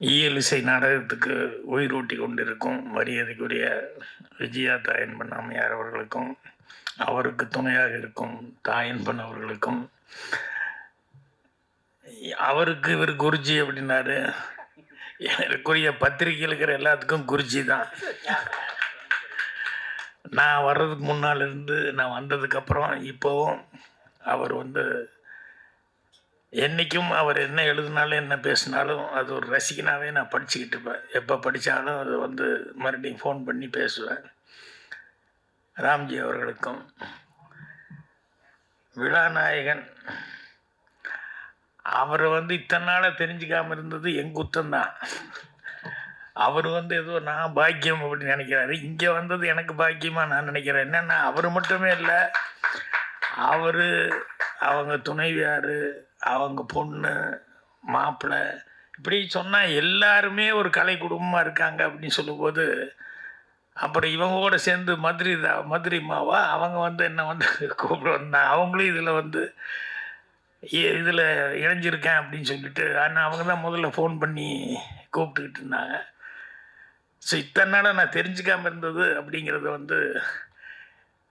இயலிசை நாடகத்துக்கு உயிரூட்டி கொண்டிருக்கும் மரியாதைக்குரிய விஜயா தாயன்பன் அம்மையார் அவர்களுக்கும், அவருக்கு துணையாக இருக்கும் தாயன்பன் அவர்களுக்கும், அவருக்கு இவர் குருஜி அப்படின்னாரு. எனக்குரிய பத்திரிகையில் இருக்கிற எல்லாத்துக்கும் குருஜி தான். நான் வர்றதுக்கு முன்னால் இருந்து நான் வந்ததுக்கப்புறம் இப்போவும் அவர் என்றைக்கும் அவர் என்ன எழுதினாலும் என்ன பேசினாலும் அது ஒரு ரசிகனாகவே நான் படிச்சுக்கிட்டு இருப்பேன். எப்போ படித்தாலும் அது மறுபடியும் ஃபோன் பண்ணி பேசுவேன். ராம்ஜி அவர்களுக்கும் விழாநாயகன் அவர் இத்தனை நாளாக தெரிஞ்சுக்காமல் இருந்தது என் குத்தம்தான். அவர் ஏதோ நான் பாக்கியம் அப்படின்னு நினைக்கிறாரு. இங்கே வந்தது எனக்கு பாக்கியமாக நான் நினைக்கிறேன். என்னென்னா அவர் மட்டுமே இல்லை, அவர், அவங்க துணைவியார், அவங்க பொண்ணு, மாப்பிள்ளை, இப்படி சொன்னால் எல்லாருமே ஒரு கலை குடும்பமாக இருக்காங்க அப்படின்னு சொல்லும்போது, அப்புறம் இவங்களோட சேர்ந்து மதுரை மாவா அவங்க என்ன கூப்பிட வந்தாங்க. அவங்களும் இதில் இணைஞ்சிருக்கேன் அப்படின்னு சொல்லிட்டு, ஆனால் அவங்க தான் முதல்ல ஃபோன் பண்ணி கூப்பிட்டுக்கிட்டு இருந்தாங்க. ஸோ இத்தனை நாளாக நான் தெரிஞ்சுக்காமல் இருந்தது அப்படிங்கிறது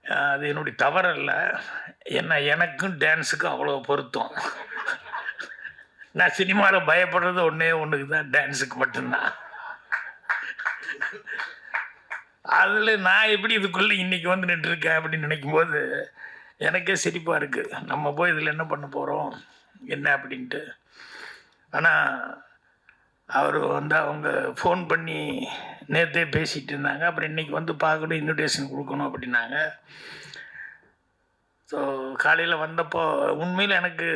அது என்னுடைய தவறல்ல. ஏன்னா எனக்கும் டான்ஸுக்கும் அவ்வளோ பொருத்தம். நான் சினிமாவில் பயப்படுறது ஒன்றுக்கு தான், டான்ஸுக்கு மட்டும்தான். அதில் நான் எப்படி இதுக்குள்ளே இன்றைக்கி நின்றுருக்கேன் அப்படின்னு நினைக்கும்போது எனக்கே சிரிப்பாக இருக்குது. நம்ம போய் இதில் என்ன பண்ண போகிறோம் என்ன அப்படின்ட்டு. ஆனால் அவர் அவங்க ஃபோன் பண்ணி நேற்றே பேசிகிட்டு இருந்தாங்க. அப்புறம் இன்றைக்கி பார்க்கணும், இன்விடேஷன் கொடுக்கணும் அப்படின்னாங்க. ஸோ காலையில் வந்தப்போ உண்மையில் எனக்கு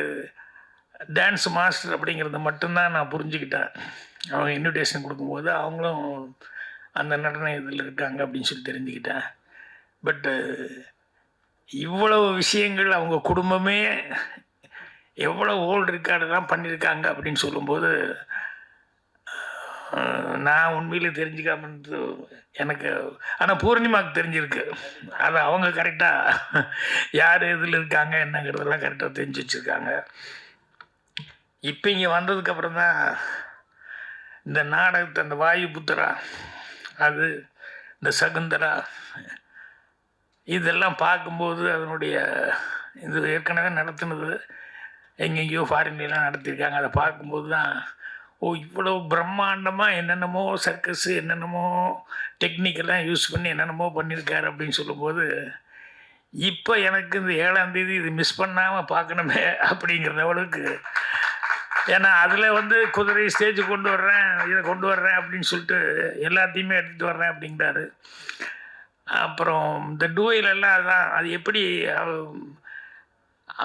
டான்ஸ் மாஸ்டர் அப்படிங்கிறத மட்டும்தான் நான் புரிஞ்சுக்கிட்டேன். அவங்க இன்விடேஷன் கொடுக்கும்போது அவங்களும் அந்த நடன இதில் இருக்காங்க அப்படின்னு சொல்லி தெரிஞ்சுக்கிட்டேன். பட்டு இவ்வளவு விஷயங்கள் அவங்க குடும்பமே எவ்வளோ ஓல்டு ரெக்கார்டெல்லாம் பண்ணியிருக்காங்க அப்படின்னு சொல்லும்போது நான் உண்மையிலே தெரிஞ்சுக்காம எனக்கு. ஆனால் பூர்ணிமாவுக்கு தெரிஞ்சிருக்கு. அது அவங்க கரெக்டாக யார் இதில் இருக்காங்க என்னங்கிறதெல்லாம் கரெக்டாக தெரிஞ்சு வச்சுருக்காங்க. இப்போ இங்கே வந்ததுக்கப்புறம் தான் இந்த நாடகத்தை, அந்த வாயு புத்திரா, அது இந்த சகுந்தரா, இதெல்லாம் பார்க்கும்போது அதனுடைய இது ஏற்கனவே நடத்துனது எங்கெங்கேயோ ஃபாரின்லாம் நடத்தியிருக்காங்க. அதை பார்க்கும்போது தான் இவ்வளோ பிரம்மாண்டமாக என்னென்னமோ சர்க்கஸு, என்னென்னமோ டெக்னிக்கெல்லாம் யூஸ் பண்ணி என்னென்னமோ பண்ணியிருக்காரு அப்படின்னு சொல்லும்போது, இப்போ எனக்கு இந்த 7ஆம் தேதி இது மிஸ் பண்ணாமல் பார்க்கணுமே அப்படிங்கிற லெவலுக்கு. ஏன்னா அதில் குதிரை ஸ்டேஜ் கொண்டு வர்றேன், இதை கொண்டு வர்றேன் அப்படின்னு சொல்லிட்டு எல்லாத்தையுமே எடுத்துகிட்டு வர்றேன் அப்படிங்கிறாரு. அப்புறம் இந்த டூயிலெல்லாம் அதான், அது எப்படி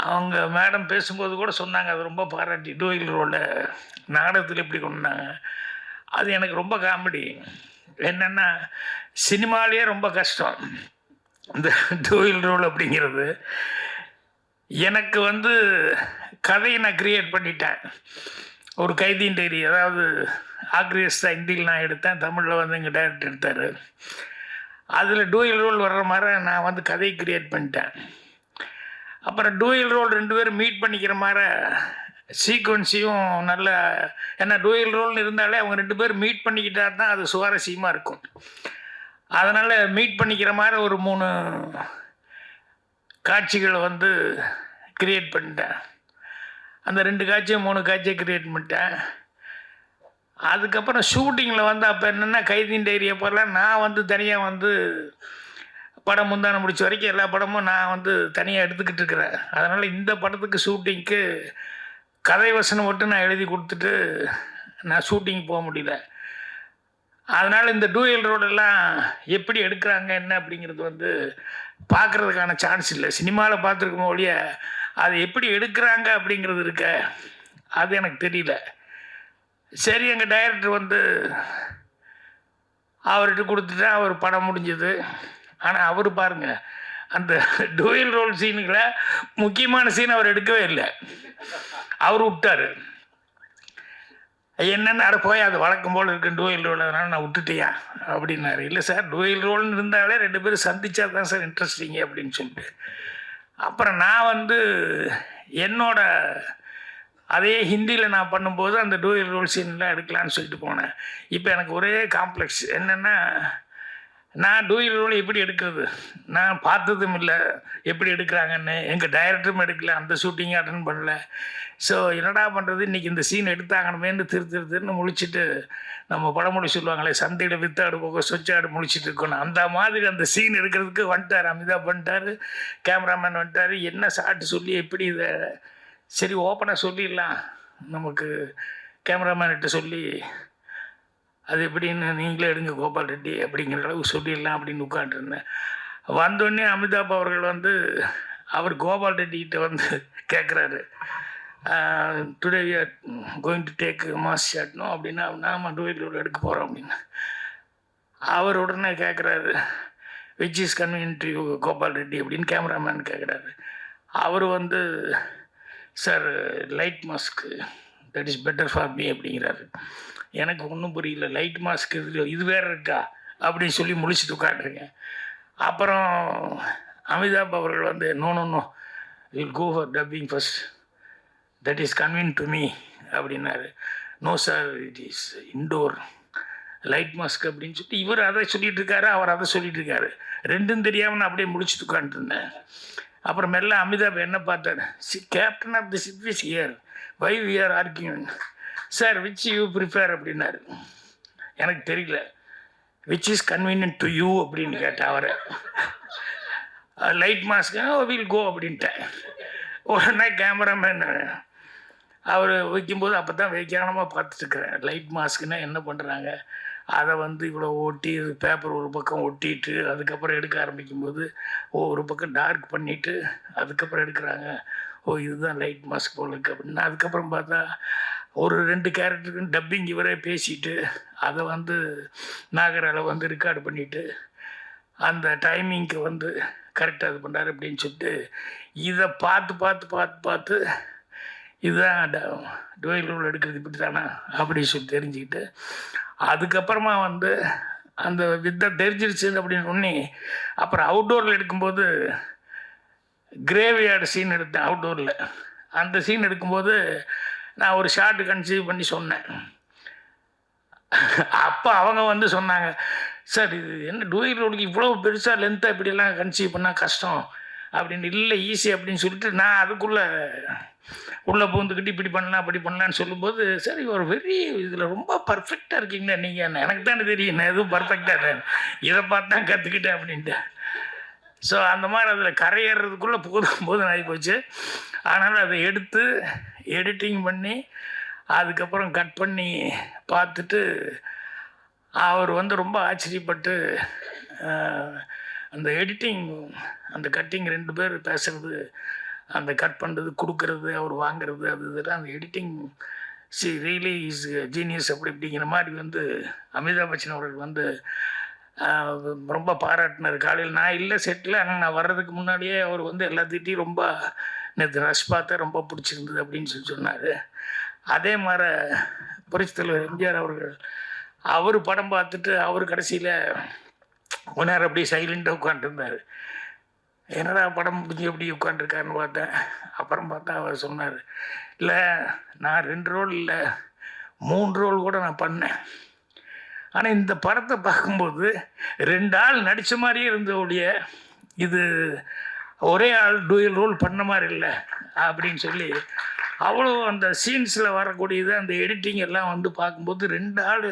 அவங்க மேடம் பேசும்போது கூட சொன்னாங்க, அது ரொம்ப பாராட்டி, டூயில் ரோலை நாடகத்தில் எப்படி கொண்டாங்க. அது எனக்கு ரொம்ப காமெடி. என்னென்னா சினிமாலேயே ரொம்ப கஷ்டம் இந்த டூயில் ரோல் அப்படிங்கிறது. எனக்கு கதையை நான் க்ரியேட் பண்ணிட்டேன். ஒரு கைதியின் டைரி, அதாவது ஆக்ரியஸ்டாக ஹிந்தியில் நான் எடுத்தேன், தமிழில் எங்கள் டைரக்டர் எடுத்தார். அதில் டூயில் ரோல் வர்ற மாதிரி நான் கதையை க்ரியேட் பண்ணிட்டேன். அப்புறம் டூயில் ரோல் 2 பேரும் மீட் பண்ணிக்கிற மாதிரி சீக்வன்ஸையும் நல்ல, ஏன்னா டூயில் ரோல்னு இருந்தாலே அவங்க 2 பேரும் மீட் பண்ணிக்கிட்டா தான் அது சுவாரஸ்யமாக இருக்கும். அதனால் மீட் பண்ணிக்கிற மாதிரி ஒரு 3 காட்சிகளை க்ரியேட் பண்ணிட்டேன். அந்த 2 காட்சியை 3 காட்சியை க்ரியேட் பண்ணிட்டேன். அதுக்கப்புறம் ஷூட்டிங்கில் அப்போ என்னென்னா கைதியின் டைரி அப்போல்லாம் நான் தனியாக படம் முந்தான முடிச்ச வரைக்கும் எல்லா படமும் நான் தனியாக எடுத்துக்கிட்டு இருக்கிறேன். அதனால் இந்த படத்துக்கு ஷூட்டிங்க்கு கதை வசனம் மட்டும் நான் எழுதி கொடுத்துட்டு நான் ஷூட்டிங் போக முடியல. அதனால் இந்த டூயல் ரோடெல்லாம் எப்படி எடுக்கிறாங்க என்ன அப்படிங்கிறது பார்க்குறதுக்கான சான்ஸ் இல்லை. சினிமாவில் பார்த்துருக்கோம் ஒழிய அது எப்படி எடுக்கிறாங்க அப்படிங்கிறது இருக்க, அது எனக்கு தெரியல. சரி, எங்கள் டைரக்டர் அவர்கிட்ட கொடுத்துட்டா அவர் படம் முடிஞ்சது. ஆனால் அவர் பாருங்கள், அந்த டூயல் ரோல் சீனுகளை முக்கியமான சீன் அவர் எடுக்கவே இல்லை, அவர் விட்டார். என்னென்ன அட போய் அது வழக்கம் போல் இருக்கு டூயல் ரோல், அதனால் நான் விட்டுட்டியா அப்படின்னாரு. இல்லை சார், டூயல் ரோல்னு இருந்தாலே 2 பேரும் சந்திச்சா தான் சார் இன்ட்ரெஸ்டிங்க அப்படின்னு சொல்லிட்டு. அப்புறம் நான் என்னோட அதே ஹிந்தியில் நான் பண்ணும்போது அந்த டூயல் ரோல் சீன்லாம் எடுக்கலான்னு சொல்லிட்டு போனேன். இப்போ எனக்கு ஒரே காம்ப்ளெக்ஸ் என்னென்னா, நான் டூயல் ரோல் எப்படி எடுக்கிறது, நான் பார்த்ததும் இல்லை எப்படி எடுக்கிறாங்கன்னு. எங்கள் டைரக்டரும் எடுக்கல, அந்த ஷூட்டிங் அட்டன் பண்ணல. ஸோ என்னடா பண்ணுறது, இன்றைக்கி இந்த சீன் எடுத்தாங்கணுமேன்னு திருன்னு முழிச்சிட்டு, நம்ம பழமொழி சொல்லுவாங்களே, சந்தையில் வித்தாடு போக சொச்சாடு முழிச்சிட்டு இருக்கணும், அந்த மாதிரி அந்த சீன் எடுக்கிறதுக்கு வந்துட்டார். அமிதாப் வந்துட்டார், கேமராமேன் வந்துட்டார். என்ன ஷாட்டு சொல்லி எப்படி இதை சரி ஓப்பனாக சொல்லிடலாம், நமக்கு கேமராமேன்கிட்ட சொல்லி அது எப்படின்னு நீங்களே எடுங்க கோபால் ரெட்டி அப்படிங்கிற அளவுக்கு சொல்லிடலாம் அப்படின்னு உட்காந்துருந்தேன். வந்தோடனே அமிதாப் அவர்கள் வந்து அவர் கோபால் ரெட்டிகிட்ட வந்து கேட்குறாரு, today we are going to take mass ஷாட்னோ அப்படின்னா, நாம டூயல் எடுக்க போகிறோம் அப்படின்னு. அவர் உடனே கேட்குறாரு, which is convenient to you Gopal Reddy அப்படின்னு கேமராமேன் கேட்குறாரு. அவர் வந்து, சார் லைட் மாஸ்க்கு that is better for me அப்படிங்கிறாரு. எனக்கு ஒன்றும் புரியல, லைட் மாஸ்க் இது வேறு இருக்கா அப்படின்னு சொல்லி முழிச்சிட்டு உட்காந்துருக்கேன். அப்புறம் அமிதாப் அவர்கள் வந்து, no no no will go for dubbing first, that is convenient to me அப்படின்னாரு. No sir it is indoor light mask அப்படின்னு சொல்லிட்டு இவர் அதை சொல்லிட்டு இருக்காரு, அவர் அதை சொல்லிட்டு இருக்காரு. ரெண்டும் தெரியாமல் நான் அப்படியே முடிச்சுட்டு உட்காந்துருந்தேன். அப்புறம் மெல்ல அமிதாப் என்ன பார்த்தார், captain of the ship is here, why we are arguing, sir which you prefer அப்படின்னாரு. எனக்கு தெரியல, which is convenient to you அப்படின்னு கேட்டேன் அவரை. லைட் மாஸ்க் வில் கோ அப்படின்ட்டேன். உடனே கேமராமேன் அவர் வைக்கும்போது அப்போ தான் வைக்கானமாக பார்த்துட்டுருக்குறேன், லைட் மாஸ்க்குன்னா என்ன பண்ணுறாங்க, அதை வந்து இவ்வளோ ஒட்டி பேப்பர் ஒரு பக்கம் ஒட்டிட்டு அதுக்கப்புறம் எடுக்க ஆரம்பிக்கும்போது ஒரு பக்கம் டார்க் பண்ணிவிட்டு அதுக்கப்புறம் எடுக்கிறாங்க. ஓ இதுதான் லைட் மாஸ்க் போல் இருக்குது அப்படின்னா, அதுக்கப்புறம் பார்த்தா ஒரு 2 கேரக்டருக்கும் டப்பிங் இவரே பேசிட்டு அதை வந்து நாகரால வந்து ரெக்கார்டு பண்ணிவிட்டு அந்த டைமிங்க்கு வந்து கரெக்டாக இது பண்ணுறாரு அப்படின்னு சொல்லிட்டு இதை பார்த்து பார்த்து பார்த்து பார்த்து இதுதான் டூயல் ரோல் எடுக்கிறது இப்படி தானா அப்படின்னு சொல்லி தெரிஞ்சுக்கிட்டு, அதுக்கப்புறமா வந்து அந்த வித்தை தெரிஞ்சிருச்சு அப்படின்னு ஒன்று. அப்புறம் அவுட்டோரில் எடுக்கும்போது கிரேவியார்டு சீன் எடுத்தேன் அவுட்டோரில். அந்த சீன் எடுக்கும்போது நான் ஒரு ஷார்ட் கன்சீவ் பண்ணி சொன்னேன். அப்போ அவங்க வந்து சொன்னாங்க, சார் இது என்ன டூயல் ரோலுக்கு இவ்வளோ பெருசாக லென்த்தாக இப்படியெல்லாம் கன்சீவ் பண்ணால் கஷ்டம் அப்படின்னு. இல்லை ஈஸி அப்படின்னு சொல்லிட்டு நான் அதுக்குள்ளே உள்ளே பூந்துக்கிட்டு இப்படி பண்ணலாம் அப்படி பண்ணலான்னு சொல்லும்போது, சரி ஒரு வெரி இதில் ரொம்ப பர்ஃபெக்டாக இருக்கீங்களே நீங்கள், எனக்கு தானே தெரியும் நான் எதுவும் பர்ஃபெக்டாக இல்லை, இதை பார்த்து தான் கற்றுக்கிட்டேன் அப்படின்ட்டு. ஸோ அந்த மாதிரி அதில் கரையேறதுக்குள்ளே போதும் ஆகி போச்சு. ஆனாலும் அதை எடுத்து எடிட்டிங் பண்ணி அதுக்கப்புறம் கட் பண்ணி பார்த்துட்டு அவர் வந்து ரொம்ப ஆச்சரியப்பட்டு, அந்த எடிட்டிங் அந்த கட்டிங் 2 பேர் பேசுகிறது, அந்த கட் பண்ணுறது கொடுக்கறது அவர் வாங்கிறது, அது இதெல்லாம் அந்த எடிட்டிங் ரியலி இஸ் ஜீனியஸ் அப்படி இப்படிங்கிற மாதிரி வந்து அமிதாப் பச்சன் அவர்கள் வந்து ரொம்ப பாராட்டினார். காலையில் நான் இல்லை செட்டில், ஆனால் நான் வர்றதுக்கு முன்னாடியே அவர் வந்து எல்லாத்திட்டையும் ரொம்ப நேற்று ரஷ் பார்த்தா ரொம்ப பிடிச்சிருந்தது அப்படின்னு சொல்லி சொன்னார். அதே மாதிரி புரட்சித் தலைவர் எம்ஜிஆர் அவர்கள் அவர் படம் பார்த்துட்டு அவர் கடைசியில் கொஞ்ச நேரம் அப்படியே சைலண்டாக உட்காந்துருந்தார். என்னடா படம் முடிஞ்சு எப்படி உட்காந்துருக்காருன்னு பார்த்தேன். அப்புறம் பார்த்தா அவர் சொன்னார், இல்லை நான் 2 ரோல் இல்லை 3 ரோல் கூட நான் பண்ணேன், ஆனால் இந்த படத்தை பார்க்கும்போது 2 ஆள் நடித்த மாதிரியே இருந்தவுடைய இது ஒரே ஆள் டூயல் ரோல் பண்ண மாதிரி இல்லை அப்படின்னு சொல்லி அவ்வளோ அந்த சீன்ஸில் வரக்கூடியது அந்த எடிட்டிங் எல்லாம் வந்து பார்க்கும்போது 2 ஆள்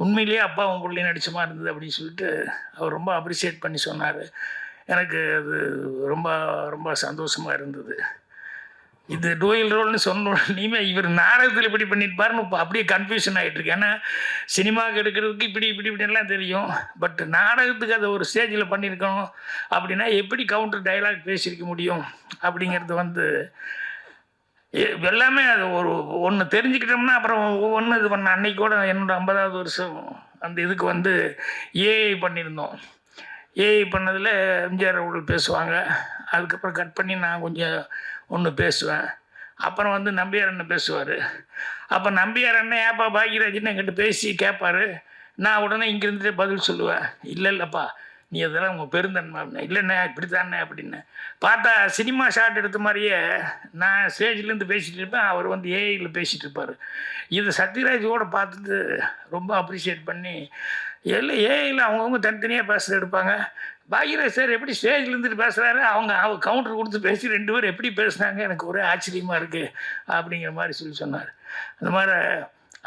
உண்மையிலேயே அப்பாவும் பிள்ளையும் நடித்த மாதிரி இருந்தது அப்படின்னு சொல்லிட்டு அவர் ரொம்ப அப்ரிஷியேட் பண்ணி சொன்னார். எனக்கு அது ரொம்ப ரொம்ப சந்தோஷமாக இருந்தது. இது டூயல் ரோல்னு சொன்னோடனே இவர் நாடகத்தில் இப்படி பண்ணியிருப்பாருன்னு இப்போ அப்படியே கன்ஃபியூஷன் ஆகிட்டுருக்கு. ஏன்னா சினிமாவுக்கு எடுக்கிறதுக்கு இப்படிலாம் தெரியும், பட் நாடகத்துக்கு அதை ஒரு ஸ்டேஜில் பண்ணியிருக்கணும் அப்படின்னா எப்படி கவுண்டர் டைலாக் பேசியிருக்க முடியும் அப்படிங்கிறது வந்து எல்லாமே அது ஒன்று தெரிஞ்சுக்கிட்டோம்னா அப்புறம் ஒவ்வொன்று இது பண்ண. அன்னைக்கு கூட என்னோட 50வது வருஷம் அந்த இதுக்கு வந்து ஏஐ பண்ணியிருந்தோம். ஏஐ பண்ணதில் எம்ஜிஆர் அவர்கள் பேசுவாங்க, அதுக்கப்புறம் கட் பண்ணி நான் கொஞ்சம் ஒன்று பேசுவேன், அப்புறம் வந்து நம்பியார் அண்ணன் பேசுவார். அப்போ நம்பியார் அண்ணன் ஏப்பா பாக்யராஜ்னு என்கிட்ட பேசி கேட்பார், நான் உடனே இங்கேருந்துட்டு பதில் சொல்லுவேன், இல்லைப்பா நீ அதெல்லாம் உங்கள் பெருந்தன்மை அப்படின்னா. இல்லைண்ணே இப்படி தானே அப்படின்னு பார்த்தா சினிமா ஷாட் எடுத்த மாதிரியே நான் ஸ்டேஜ்லேருந்து பேசிகிட்டு இருப்பேன், அவர் வந்து ஏஐயில் பேசிகிட்டு இருப்பார். இது சத்யராஜோட பார்த்துட்டு ரொம்ப அப்ரிஷியேட் பண்ணி எல்லாம் ஏஐயில் அவங்கவுங்க தனித்தனியாக பேசுகிற எடுப்பாங்க. பாக்யராஜ் சார் எப்படி ஸ்டேஜில் இருந்துட்டு பேசுகிறாரு, அவங்க கவுண்டர் கொடுத்து பேசி 2 பேரும் எப்படி பேசுனாங்க, எனக்கு ஒரே ஆச்சரியமாக இருக்குது அப்படிங்கிற மாதிரி சொன்னார். அந்த மாதிரி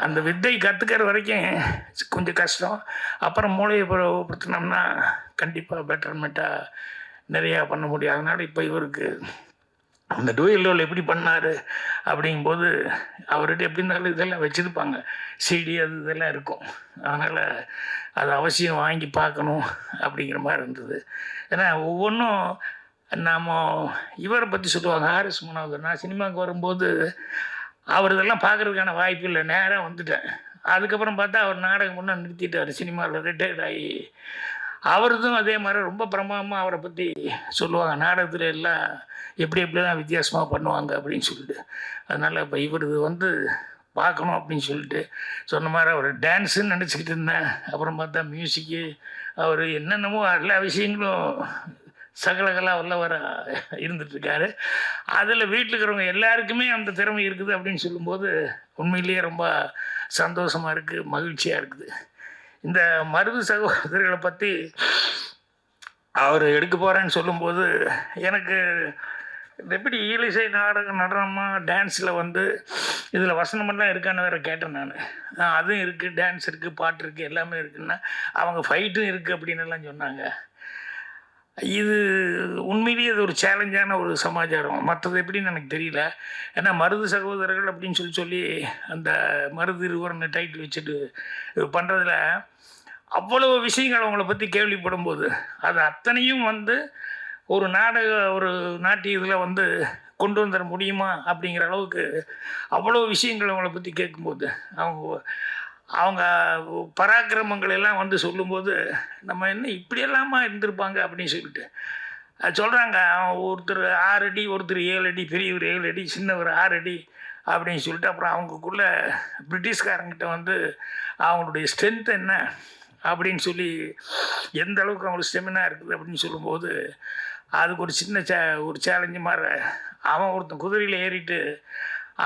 அந்த வித்தை கற்றுக்கிற வரைக்கும் கொஞ்சம் கஷ்டம். அப்புறம் மூளையை படுத்தினோம்னா கண்டிப்பாக பெட்டர்மெண்ட்டாக நிறையா பண்ண முடியும். அதனால் இப்போ இவருக்கு அந்த டூயல் ரோல் எப்படி பண்ணார் அப்படிங்கும்போது அவர்கிட்ட எப்படி இருந்தாலும் இதெல்லாம் வச்சுருப்பாங்க, சிடி அது இதெல்லாம் இருக்கும். அதனால் அது அவசியம் வாங்கி பார்க்கணும் அப்படிங்கிற மாதிரி இருந்தது. ஏன்னா ஒவ்வொன்றும் நாம் இவரை பற்றி சொல்லுவாங்க ஆர்எஸ் மனோகர். நான் சினிமாவுக்கு வரும்போது அவர் இதெல்லாம் பார்க்குறதுக்கான வாய்ப்பு இல்லை, நேராக வந்துட்டேன். அதுக்கப்புறம் பார்த்தா அவர் நாடகம் முன்னே நிறுத்திட்டார், சினிமாவில் ரிட்டையர்ட் ஆகி. அவரதும் அதே மாதிரி ரொம்ப பிரமாதமாக அவரை பற்றி சொல்லுவாங்க, நாடகத்தில் எல்லாம் எப்படி எப்படிலாம் வித்தியாசமாக பண்ணுவாங்க அப்படின்னு சொல்லிட்டு. அதனால் இப்போ இவர் வந்து பார்க்கணும் அப்படின்னு சொல்லிட்டு சொன்ன மாதிரி அவர் டான்ஸுன்னு நினச்சிக்கிட்டு இருந்தேன். அப்புறம் பார்த்தா மியூசிக்கு, அவர் என்னென்னமோ எல்லா விஷயங்களும் சகலகலா வல்லவர இருந்துகிட்ருக்காரு. அதில் வீட்டில் இருக்கிறவங்க எல்லாருக்குமே அந்த திறமை இருக்குது அப்படின்னு சொல்லும்போது உண்மையிலேயே ரொம்ப சந்தோஷமாக இருக்குது, மகிழ்ச்சியாக இருக்குது. இந்த மருது சகோதரர்களை பற்றி அவர் எடுக்க போகிறேன்னு சொல்லும்போது எனக்கு எப்படி ஈலிசை நாடகம் நடனமாக டான்ஸில் வந்து இதில் வசனமெல்லாம் இருக்கான்னு வேறு கேட்டேன் நான். அதுவும் இருக்குது, டான்ஸ் இருக்குது, பாட்டு இருக்குது, எல்லாமே இருக்குன்னா அவங்க ஃபைட்டும் இருக்குது அப்படின்னு எல்லாம் சொன்னாங்க. இது உண்மையிலேயே அது ஒரு சேலஞ்சான ஒரு சமாச்சாரம். மற்றது எப்படின்னு எனக்கு தெரியல. ஏன்னா மருது சகோதரர்கள் அப்படின்னு சொல்லி அந்த மருது இருவர்னு டைட்டில் வச்சுட்டு பண்ணுறதுல அவ்வளவு விஷயங்கள் அவங்கள பற்றி கேள்விப்படும் போது அது அத்தனையும் வந்து ஒரு நாட்டிய இதில் வந்து கொண்டு வந்துட முடியுமா அப்படிங்கிற அளவுக்கு அவ்வளோ விஷயங்கள் அவங்கள பற்றி கேட்கும்போது அவங்க பராக்கிரமங்கள் எல்லாம் வந்து சொல்லும்போது நம்ம என்ன இப்படியெல்லாமா இருந்திருப்பாங்க அப்படின்னு சொல்லிட்டு சொல்கிறாங்க. ஒருத்தர் 6 அடி, ஒருத்தர் 7 அடி, பெரியவர் 7 அடி, சின்னவர் 6 அடி அப்படின்னு சொல்லிட்டு அப்புறம் அவங்களுக்குள்ள பிரிட்டிஷ்காரங்கிட்ட வந்து அவங்களுடைய ஸ்ட்ரென்த் என்ன அப்படின்னு சொல்லி எந்த அளவுக்கு அவங்களுக்கு ஸ்டெமினா இருக்குது அப்படின்னு சொல்லும்போது அதுக்கு ஒரு சின்ன ஒரு சேலஞ்சு மாதிரி அவன் ஒருத்தன் குதிரையில் ஏறிட்டு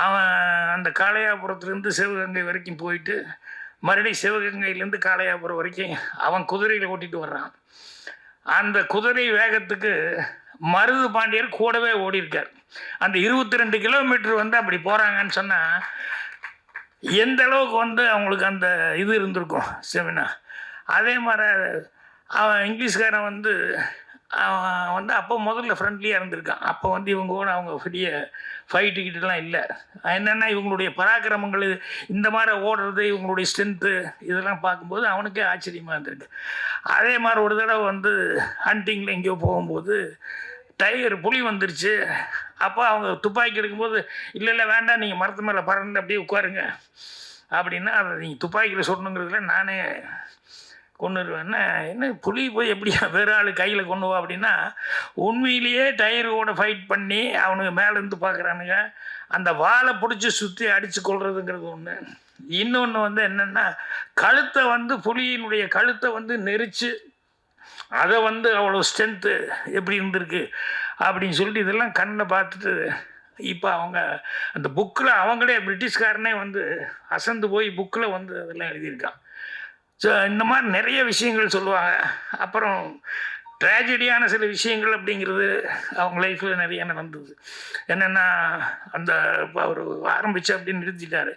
அவன் அந்த காளையாபுரத்துலேருந்து சிவகங்கை வரைக்கும் போயிட்டு மறுபடியும் சிவகங்கையிலேருந்து காளையாபுரம் வரைக்கும் அவன் குதிரையில் ஓட்டிகிட்டு வர்றான். அந்த குதிரை வேகத்துக்கு மருது பாண்டியர் கூடவே ஓடிருக்கார். அந்த 22 கிலோமீட்டர் வந்து அப்படி போகிறாங்கன்னு சொன்னால் எந்த அளவுக்கு வந்து அவங்களுக்கு அந்த இது இருந்திருக்கும் ஸ்டெமினா. அதே மாதிரி அவன் இங்கிலீஷ்காரன் வந்து அவன் வந்து அப்போ முதல்ல ஃப்ரெண்ட்லியாக இருந்திருக்கான். அப்போ வந்து இவங்க கூட அவங்க பெரிய ஃபைட்டுக்கிட்டலாம் இல்லை. என்னென்னா இவங்களுடைய பராக்கிரமங்கள் இந்த மாதிரி ஓடுறது, இவங்களுடைய ஸ்ட்ரென்த்து இதெல்லாம் பார்க்கும்போது அவனுக்கே ஆச்சரியமாக இருந்திருக்கு. அதே மாதிரி ஒரு தடவை வந்து ஹண்டிங்கில் எங்கேயோ போகும்போது டைகர் புலி வந்துருச்சு. அப்போ அவங்க துப்பாக்கி எடுக்கும்போது இல்லை வேண்டாம், நீங்கள் மரத்து மேலே பறந்து அப்படியே உட்காருங்க அப்படின்னா அதை நீங்கள் துப்பாக்கியில் சொல்லணுங்கிறதுல நானே கொண்டுருவேன்னா என்ன புலி போய் எப்படியா வேறு ஆள் கையில் கொண்டு வா அப்படின்னா உண்மையிலேயே டயரோட ஃபைட் பண்ணி அவனுங்க மேலேருந்து பார்க்குறானுங்க. அந்த வாழை பிடிச்சி சுற்றி அடித்து கொள்றதுங்கிறது ஒன்று. இன்னொன்று வந்து என்னென்னா கழுத்தை வந்து புலியினுடைய கழுத்தை வந்து நெரிச்சு அதை வந்து அவ்வளோ ஸ்ட்ரென்த்து எப்படி இருந்திருக்கு அப்படின்னு சொல்லிட்டு இதெல்லாம் கண்ணில் பார்த்துட்டு இப்போ அவங்க அந்த புக்கில் அவங்களே பிரிட்டிஷ்காரனே வந்து அசந்து போய் புக்கில் வந்து அதெல்லாம் எழுதியிருக்கான். ஸோ இந்த மாதிரி நிறைய விஷயங்கள் சொல்லுவாங்க. அப்புறம் ட்ராஜடியான சில விஷயங்கள் அப்படிங்கிறது அவங்க லைஃப்பில் நிறைய நடந்தது. என்னென்னா அந்த அவர் ஆரம்பித்து அப்படின்னு நிறுத்திட்டார்,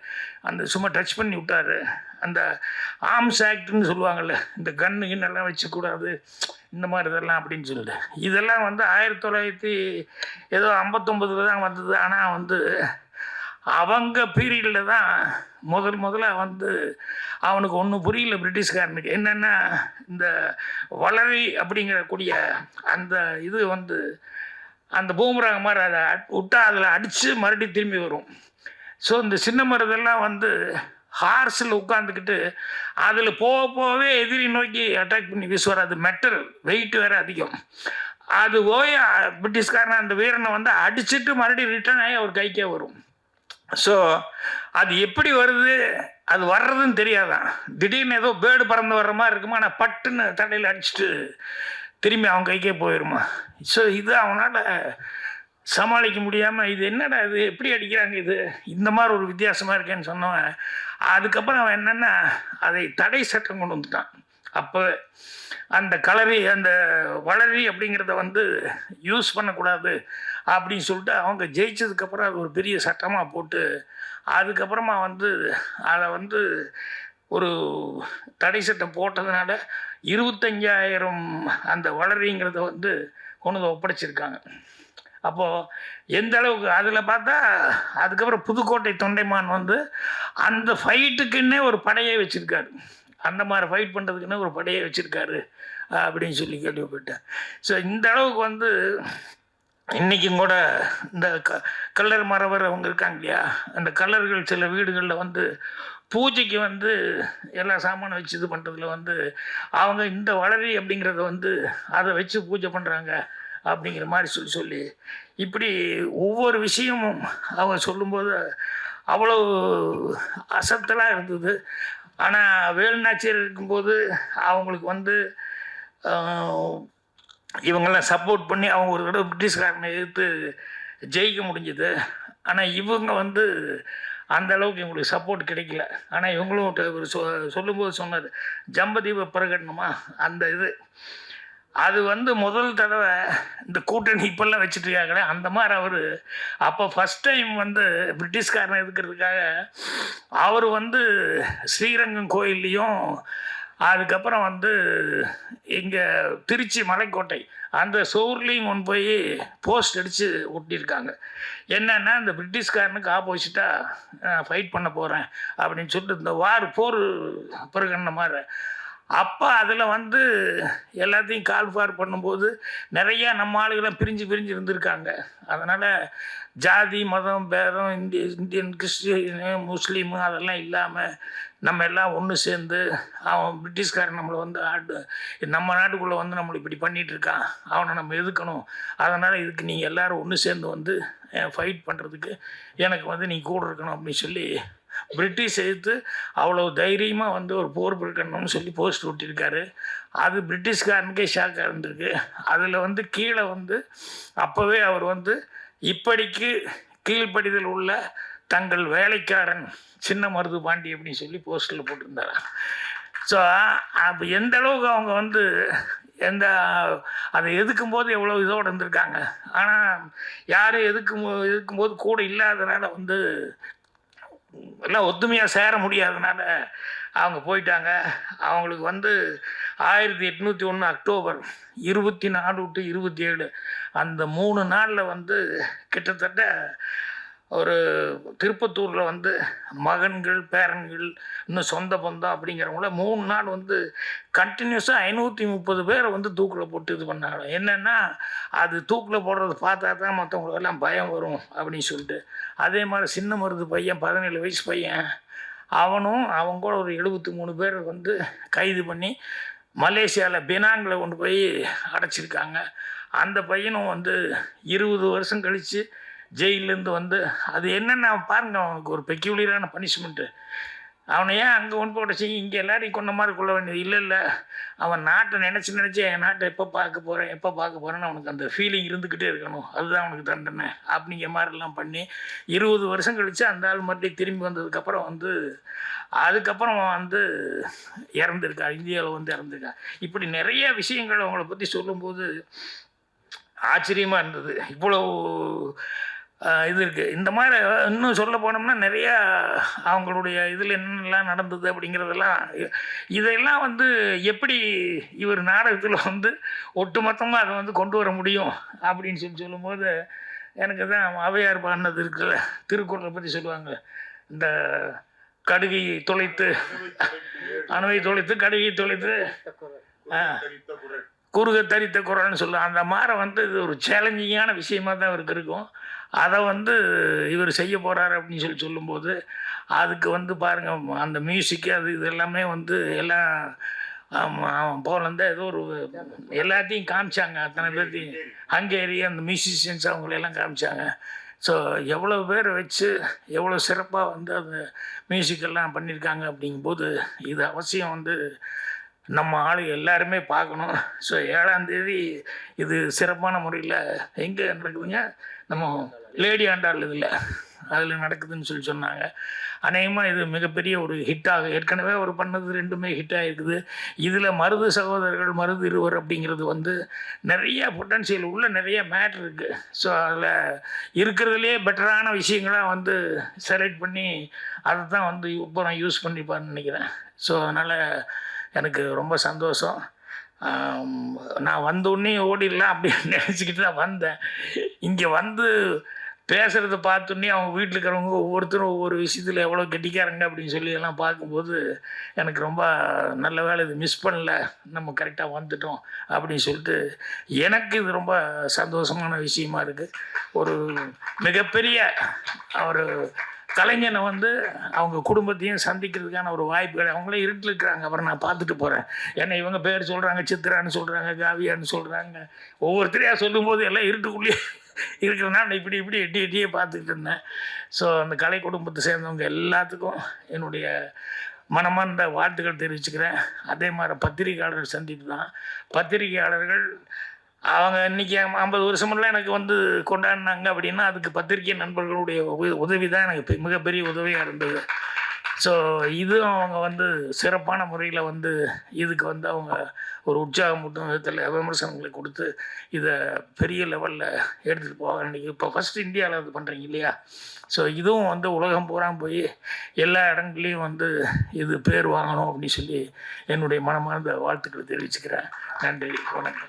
அந்த சும்மா டச் பண்ணி விட்டார். அந்த ஆர்ம்ஸ் ஆக்ட்னு சொல்லுவாங்கள்ல, இந்த கன்னு கின்னெல்லாம் வச்சுக்கூடாது இந்த மாதிரி இதெல்லாம் அப்படின்னு சொல்லிட்டு இதெல்லாம் வந்து 1959 தான் வந்தது. ஆனால் வந்து அவங்க பீரியடில் தான் முதல்ல வந்து அவனுக்கு ஒன்றும் புரியல பிரிட்டிஷ்காரனுக்கு. என்னென்னா இந்த வளரி அப்படிங்கிறக்கூடிய அந்த இது வந்து அந்த பூமராக மாதிரி அதை விட்டா அதில் அடித்து மறுபடியும் திரும்பி வரும். ஸோ இந்த சின்ன மருதெல்லாம் வந்து ஹார்ஸில் உட்காந்துக்கிட்டு அதில் போகவே எதிரி நோக்கி அட்டாக் பண்ணி வீசுவார். அது மெட்டல் வெயிட் வேறு அதிகம். அது போய் பிரிட்டிஷ்காரன் அந்த வீரனை வந்து அடிச்சுட்டு மறுபடியும் ரிட்டர்ன் ஆகி அவர் கைக்கே வரும். ஸோ அது எப்படி வருது, அது வர்றதுன்னு தெரியாதான். திடீர்னு ஏதோ பேர்டு பறந்து வர்ற மாதிரி இருக்குமா, ஆனால் பட்டுன்னு தடையில் அடிச்சுட்டு திரும்பி அவன் கைக்கே போயிடுமா. ஸோ இது அவனால் சமாளிக்க முடியாமல், இது என்னடா இது எப்படி அடிக்கிறாங்க, இது இந்த மாதிரி ஒரு வித்தியாசமாக இருக்கேன்னு சொன்னவன் அதுக்கப்புறம் அவன் என்னென்னா அதை தடை சட்டம் கொண்டு வந்துட்டான். அப்போ அந்த கலரி அந்த வளரி அப்படிங்கிறத வந்து யூஸ் பண்ணக்கூடாது அப்படின்னு சொல்லிட்டு அவங்க ஜெயிச்சதுக்கப்புறம் அது ஒரு பெரிய சட்டமாக போட்டு அதுக்கப்புறமா வந்து அதை வந்து ஒரு தடை சட்டம் போட்டதுனால 25,000 அந்த வளரிங்கிறத வந்து கொண்டு வந்து ஒப்படைச்சிருக்காங்க. அப்போது எந்த அளவுக்கு அதில் பார்த்தா அதுக்கப்புறம் புதுக்கோட்டை தொண்டைமான் வந்து அந்த ஃபைட்டுக்குன்னே ஒரு படையை வச்சுருக்காரு. அந்த மாதிரி ஃபைட் பண்ணுறதுக்குன்னே ஒரு படையை வச்சுருக்காரு அப்படின்னு சொல்லி கேள்விப்பட்டேன். ஸோ இந்த அளவுக்கு வந்து இன்றைக்கும் கூட இந்த கள்ளர் மறவர் அவங்க இருக்காங்க இல்லையா, அந்த கள்ளர்கள் சில வீடுகளில் வந்து பூஜைக்கு வந்து எல்லா சாமானும் வச்சு இது பண்ணுறதுல வந்து அவங்க இந்த வளரி அப்படிங்கிறத வந்து அதை வச்சு பூஜை பண்ணுறாங்க அப்படிங்கிற மாதிரி சொல்லி இப்படி ஒவ்வொரு விஷயமும் அவங்க சொல்லும்போது அவ்வளோ அசத்தலாக இருந்தது. ஆனால் வேலுநாச்சியார் இருக்கும்போது அவங்களுக்கு வந்து இவங்கெல்லாம் சப்போர்ட் பண்ணி அவங்க ஒரு தடவை பிரிட்டிஷ்காரனை எதிர்த்து ஜெயிக்க முடிஞ்சுது. ஆனால் இவங்க வந்து அந்த அளவுக்கு இவங்களுக்கு சப்போர்ட் கிடைக்கல. ஆனால் இவங்களும் சொல்லும்போது சொன்னார், ஜம்பதீப பிரகடனமா அந்த இது அது வந்து முதல் தடவை இந்த கூட்டணி இப்பெல்லாம் வச்சுட்டு இருக்காங்களே அந்த மாதிரி அவர் அப்போ ஃபஸ்ட் டைம் வந்து பிரிட்டிஷ்காரனை எதுக்கிறதுக்காக அவர் வந்து ஸ்ரீரங்கம் கோயில்லையும் அதுக்கப்புறம் வந்து இங்கே திருச்சி மலைக்கோட்டை அந்த சோர்லேயும் கொண்டு போய் போஸ்ட் அடித்து ஒட்டியிருக்காங்க. என்னென்னா இந்த பிரிட்டிஷ்காரனுக்கு ஆப்போசிட்டாக ஃபைட் பண்ண போகிறேன் அப்படின்னு சொல்லிட்டு இந்த போர் பிரகடன மாதிரி. அப்போ அதில் வந்து எல்லாத்தையும் கால்ஃபார் பண்ணும்போது நிறையா நம்ம ஆளுகளாம் பிரிஞ்சு இருந்திருக்காங்க. அதனால் ஜாதி மதம் பேதம் இந்தியன் கிறிஸ்டியனு முஸ்லீமு அதெல்லாம் இல்லாமல் நம்ம எல்லாம் ஒன்று சேர்ந்து அவன் பிரிட்டிஷ்காரன் நம்மளை வந்து நம்ம நாட்டுக்குள்ளே வந்து நம்மளை இப்படி பண்ணிகிட்ருக்கான், அவனை நம்ம எதுக்கணும், அதனால் இதுக்கு நீங்கள் எல்லோரும் ஒன்று சேர்ந்து வந்து ஃபைட் பண்ணுறதுக்கு எனக்கு வந்து நீ கூட இருக்கணும் அப்படின்னு சொல்லி பிரிட்டிஷ் எதிர்த்து அவ்வளோ தைரியமாக வந்து ஒரு போர் பிரகடனம்னு சொல்லி போஸ்ட் ஒட்டியிருக்காரு. அது பிரிட்டிஷ்காரனுக்கே ஷாக்காக இருந்திருக்கு. அதில் வந்து கீழே வந்து அப்போவே அவர் வந்து இப்படிக்கு கீழ்ப்படிதல் உள்ள தங்கள் வேலைக்காரன் சின்ன மருது பாண்டி அப்படின்னு சொல்லி போஸ்டில் போட்டிருந்தார். ஸோ அப்போ எந்த அளவுக்கு அவங்க வந்து அதை எதுக்கும்போது எவ்வளோ இதோடு இருந்திருக்காங்க. ஆனால் யாரும் எதுக்கும்போது கூட இல்லாதனால வந்து எல்லாம் ஒத்துமையாக சேர முடியாதனால அவங்க போயிட்டாங்க. அவங்களுக்கு வந்து 1801 அக்டோபர் 24 to 27 அந்த 3 நாளில் வந்து கிட்டத்தட்ட ஒரு திருப்பத்தூரில் வந்து மகன்கள் பேரன்கள் இன்னும் சொந்த பந்தம் அப்படிங்கிறவங்கள 3 நாள் வந்து கண்டினியூஸாக 530 பேரை வந்து தூக்கில் போட்டு இது பண்ணாங்க. என்னென்னா அது தூக்கில் போடுறது பார்த்தா தான் மற்றவங்களுக்கெல்லாம் பயம் வரும் அப்படின்னு சொல்லிட்டு. அதே மாதிரி சின்ன மருது பையன் 17 வயசு பையன் அவனும் அவங்க கூட ஒரு 73 பேர் வந்து கைது பண்ணி மலேசியாவில் பினாங்கில் கொண்டு போய் அடைச்சிருக்காங்க. அந்த பையனும் வந்து 20 வருஷம் கழித்து ஜெயிலேருந்து வந்து அது என்னென்ன பாருங்கள், அவனுக்கு ஒரு பெக்யூலியரான பனிஷ்மெண்ட்டு. அவனை ஏன் அங்கே கொண்டு போட செய்ய இங்கே எல்லாரையும் கொண்ட மாதிரி கொள்ள வேண்டியது இல்லை. அவன் நாட்டை நினச்சி என் நாட்டை எப்போ பார்க்க போகிறேன்னு அவனுக்கு அந்த ஃபீலிங் இருந்துக்கிட்டே இருக்கணும், அதுதான் அவனுக்கு தண்டனை அப்படிங்கிற மாதிரிலாம் பண்ணி 20 வருஷம் கழித்து அந்த ஆள் மறுபடியும் திரும்பி வந்ததுக்கப்புறம் வந்து அதுக்கப்புறம் வந்து இறந்துருக்கா, இந்தியாவில் வந்து இறந்துருக்கா. இப்படி நிறைய விஷயங்கள் அவங்கள பற்றி சொல்லும்போது ஆச்சரியமாக இருந்தது. இவ்வளோ இது இருக்குது. இந்த மாதிரி இன்னும் சொல்ல போனோம்னா நிறையா அவங்களுடைய இதில் என்னென்னலாம் நடந்தது அப்படிங்கிறதெல்லாம் இதையெல்லாம் வந்து எப்படி இவர் நாடகத்தில் வந்து ஒட்டுமொத்தமாக அதை வந்து கொண்டு வர முடியும் அப்படின்னு சொல்லும்போது எனக்கு தான் ஔவையார் பாடினது இருக்குல்ல, திருக்குறளை பற்றி சொல்லுவாங்க, இந்த கடுகை தொலைத்து அணுவை தொலைத்து கடுகை தொலைத்து குறுக தரித்த குரல்னு சொல்லுவாங்க. அந்த மாதிரி வந்து இது ஒரு சேலஞ்சிங்கான விஷயமாக தான் இவருக்கு இருக்கும். அதை வந்து இவர் செய்ய போகிறாரு அப்படின்னு சொல்லும்போது அதுக்கு வந்து பாருங்கள் அந்த மியூசிக்கு அது இது எல்லாமே வந்து எல்லாம் போலேருந்து ஏதோ ஒரு எல்லாத்தையும் காமிச்சாங்க, அத்தனை பேர்த்தையும் ஹங்கேரி அந்த மியூசிஷியன்ஸ் அவங்களெல்லாம் காமிச்சாங்க. ஸோ எவ்வளோ பேரை வச்சு எவ்வளோ சிறப்பாக வந்து அந்த மியூசிக்கெல்லாம் பண்ணியிருக்காங்க அப்படிங்கும்போது இது அவசியம் வந்து நம்ம ஆள் எல்லாருமே பார்க்கணும். ஸோ 7ஆந்தேதி இது சிறப்பான முறையில் எங்கே நடக்குதுங்க, நம்ம லேடி ஆண்டாள் இதில் அதில் நடக்குதுன்னு சொன்னாங்க. அநேகமாக இது மிகப்பெரிய ஒரு ஹிட்டாக ஏற்கனவே அவர் பண்ணது 2மே ஹிட் ஆகிருக்குது. இதில் மருது சகோதரர்கள், மருது இருவர் அப்படிங்கிறது வந்து நிறைய பொட்டன்ஷியல் உள்ள நிறைய மேட்ரு இருக்குது. ஸோ அதில் இருக்கிறதுலே பெட்டரான விஷயங்களாக வந்து செலக்ட் பண்ணி அதை தான் வந்து இப்போ நான் யூஸ் பண்ணிப்பான்னு நினைக்கிறேன். ஸோ அதனால் எனக்கு ரொம்ப சந்தோஷம். நான் வந்தோடனே ஓடிடலாம் அப்படின்னு நினச்சிக்கிட்டு தான் வந்தேன். இங்கே வந்து பேசுகிறத பார்த்தோன்னே அவங்க வீட்டில் இருக்கிறவங்க ஒவ்வொருத்தரும் ஒவ்வொரு விஷயத்தில் எவ்வளோ கெட்டிக்காரங்க அப்படின்னு சொல்லி எல்லாம் பார்க்கும்போது எனக்கு ரொம்ப நல்ல வேலை இது மிஸ் பண்ணல, நம்ம கரெக்டாக வந்துட்டோம் அப்படின்னு சொல்லிட்டு எனக்கு இது ரொம்ப சந்தோஷமான விஷயமா இருக்குது. ஒரு மிகப்பெரிய ஒரு கலைஞனை வந்து அவங்க குடும்பத்தையும் சந்திக்கிறதுக்கான ஒரு வாய்ப்புகள், அவங்களே இருட்டில் இருக்கிறாங்க, அப்புறம் நான் பார்த்துட்டு போகிறேன். ஏன்னா இவங்க பேர் சொல்கிறாங்க, சித்ரான்னு சொல்கிறாங்க, காவியான்னு சொல்கிறாங்க, ஒவ்வொருத்தரையாக சொல்லும்போது எல்லாம் இருட்டுக்குள்ளேயே இருக்கிறதுனால இப்படி இப்படி எட்டி எட்டியே பார்த்துக்கிட்டு இருந்தேன். ஸோ அந்த கலை குடும்பத்தை சேர்ந்தவங்க எல்லாத்துக்கும் என்னுடைய மனமார்ந்த வாழ்த்துக்கள் தெரிவிச்சுக்கிறேன். அதே மாதிரி பத்திரிகையாளர் சந்திப்பு தான். பத்திரிகையாளர்கள் அவங்க இன்றைக்கி 50 வருஷமெல்லாம் எனக்கு வந்து கொண்டாடினாங்க அப்படின்னா அதுக்கு பத்திரிகை நண்பர்களுடைய உதவி தான் எனக்கு மிகப்பெரிய உதவியாக இருந்தது. ஸோ இதுவும் அவங்க வந்து சிறப்பான முறையில் வந்து இதுக்கு வந்து அவங்க ஒரு உற்சாகமூட்டும் விதத்தில் விமர்சனங்களை கொடுத்து இதை பெரிய லெவலில் எடுத்துகிட்டு போக வேண்டிய இப்போ ஃபஸ்ட்டு இந்தியாவில் இது பண்ணுறீங்க இல்லையா? ஸோ இதுவும் வந்து உலகம் பூரா போய் எல்லா இடங்கள்லையும் வந்து இது பேர் வாங்கணும் அப்படின்னு சொல்லி என்னுடைய மனமார்ந்த வாழ்த்துக்களை தெரிவிச்சுக்கிறேன். நன்றி, வணக்கம்.